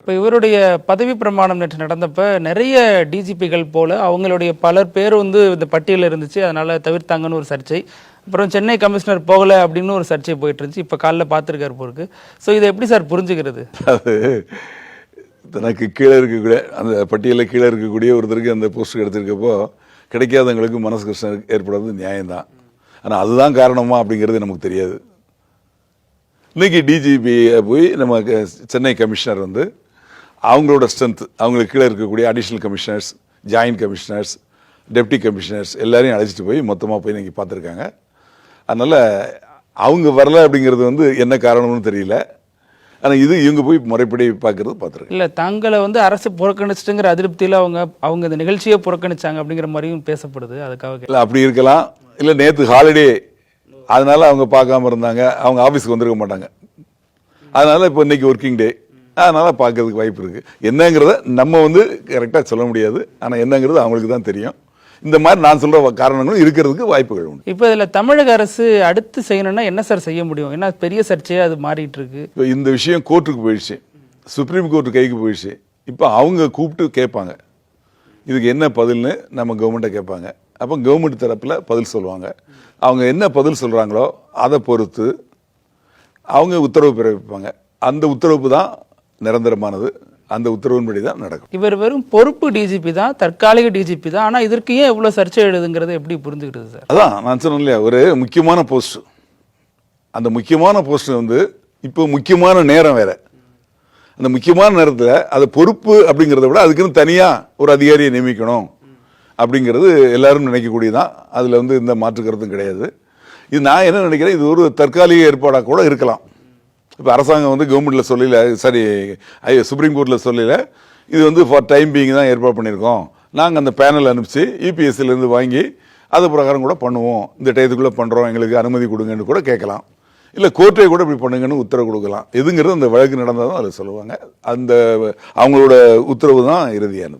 இப்போ இவருடைய பதவி பிரமாணம் நேற்று நடந்தப்ப நிறைய டிஜிபிகள் போல அவங்களுடைய பலர் பேர் வந்து இந்த பட்டியலில் இருந்துச்சு, அதனால தவிர்த்தாங்கன்னு ஒரு சர்ச்சை. அப்புறம் சென்னை கமிஷனர் போகலை அப்படின்னு ஒரு சர்ச்சை போயிட்டு இருந்துச்சு. இப்போ காலைல பார்த்துருக்காரு போருக்கு. ஸோ இதை எப்படி சார் புரிஞ்சுக்கிறது? அது தனக்கு கீழே இருக்கக்கூடிய அந்த பட்டியலில் கீழே இருக்கக்கூடிய ஒருத்தருக்கு அந்த போஸ்ட் கிடைச்சிருக்கப்போ கிடைக்காதவங்களுக்கு மனசு கஷ்டம் ஏற்படுறது நியாயம்தான். ஆனால் அதுதான் காரணமா அப்படிங்கிறது நமக்கு தெரியாது. இன்னைக்கு டிஜிபி போய் நம்ம சென்னை கமிஷனர் வந்து அவங்களோட ஸ்ட்ரென்த், அவங்களுக்கு கீழே இருக்கக்கூடிய additional commissioners, joint commissioners, deputy commissioners எல்லாரையும் அழைச்சிட்டு போய் மொத்தமாக போய் இன்னைக்கு பார்த்துருக்காங்க. அதனால அவங்க வரல அப்படிங்கிறது வந்து என்ன காரணம்னு தெரியல. ஆனால் இது இவங்க போய் முறைப்படி பார்த்துருக்காங்க. இல்லை, தங்களை வந்து அரசு புறக்கணிச்சிட்டுங்கிற அதிருப்தியில் அவங்க இந்த நிகழ்ச்சியை புறக்கணிச்சாங்க அப்படிங்கிற மாதிரியும் பேசப்படுது. அதுக்காக இல்லை, அப்படி இருக்கலாம். இல்லை, நேற்று ஹாலிடே, அதனால அவங்க பார்க்காம இருந்தாங்க, அவங்க ஆஃபீஸ்க்கு வந்துருக்க மாட்டாங்க. அதனால இப்போ இன்னைக்கு ஒர்க்கிங் டே, அதனால பார்க்கறதுக்கு வாய்ப்பு இருக்கு. என்னங்கிறத நம்ம வந்து கரெக்டாக சொல்ல முடியாது. ஆனால் என்னங்கிறது அவங்களுக்கு தான் தெரியும். இந்த மாதிரி நான் சொல்ற காரணங்களும் இருக்கிறதுக்கு வாய்ப்புகள் உண்டு. இப்போ இதில் தமிழக அரசு அடுத்து செய்யணும்னா என்ன சார் செய்ய முடியும்? ஏன்னா பெரிய சர்ச்சையாக அது மாறிட்டு இருக்கு. இப்போ இந்த விஷயம் கோர்ட்டுக்கு போயிடுச்சு, சுப்ரீம் கோர்ட்டு கைக்கு போயிடுச்சு. இப்போ அவங்க கூப்பிட்டு கேட்பாங்க, இதுக்கு என்ன பதில்னு நம்ம கவர்மெண்ட்டை கேட்பாங்க. அப்போ கவர்மெண்ட் தரப்பில் பதில் சொல்லுவாங்க. அவங்க என்ன பதில் சொல்கிறாங்களோ அதை பொறுத்து அவங்க உத்தரவு பிறப்பிப்பாங்க. அந்த உத்தரவு தான் நிரந்தரமானது. அந்த உத்தரவின்படி தான் நடக்கும். இவர் வெறும் பொறுப்பு டிஜிபி தான், தற்காலிக டிஜிபி தான். ஆனால் இதற்கு ஏன் எவ்வளோ சர்ச்சை எழுதுங்கிறத எப்படி புரிஞ்சுக்கிறது சார்? அதான் நான் சொன்னேன் இல்லையா, ஒரு முக்கியமான போஸ்ட். அந்த முக்கியமான போஸ்ட் வந்து இப்போ முக்கியமான நேரம் வேற. அந்த முக்கியமான நேரத்தில் அது பொறுப்பு அப்படிங்கிறத விட அதுக்குன்னு தனியாக ஒரு அதிகாரியை நியமிக்கணும் அப்படிங்கிறது எல்லாரும் நினைக்கக்கூடியதான். அதில் வந்து இந்த மாற்று கருத்தும் கிடையாது. இது நான் என்ன நினைக்கிறேன், இது ஒரு தற்காலிக ஏற்பாடாக கூட இருக்கலாம். இப்போ அரசாங்கம் வந்து கவர்மெண்ட்ல சொல்லல, சாரி சுப்ரீம் கோர்ட்டில் சொல்லல, இது வந்து ஃபார் டைம் பீயிங் தான் ஏற்பாடு பண்ணியிருக்கோம், நாங்கள் அந்த பேனல் அனுப்பிச்சு இபிஎஸ்சிலேருந்து வாங்கி அது பிரகாரம் கூட பண்ணுவோம், இந்த டயத்துக்குள்ளே பண்ணுறோம், எங்களுக்கு அனுமதி கொடுங்கன்னு கூட கேட்கலாம். இல்லை கோர்ட்டை கூட இப்படி பண்ணுங்கன்னு உத்தரவு கொடுக்கலாம். எதுங்கிறது அந்த வழக்கு நடந்தால் தான் அதை சொல்லுவாங்க. அந்த அவங்களோட உத்தரவு தான் இறுதியானது.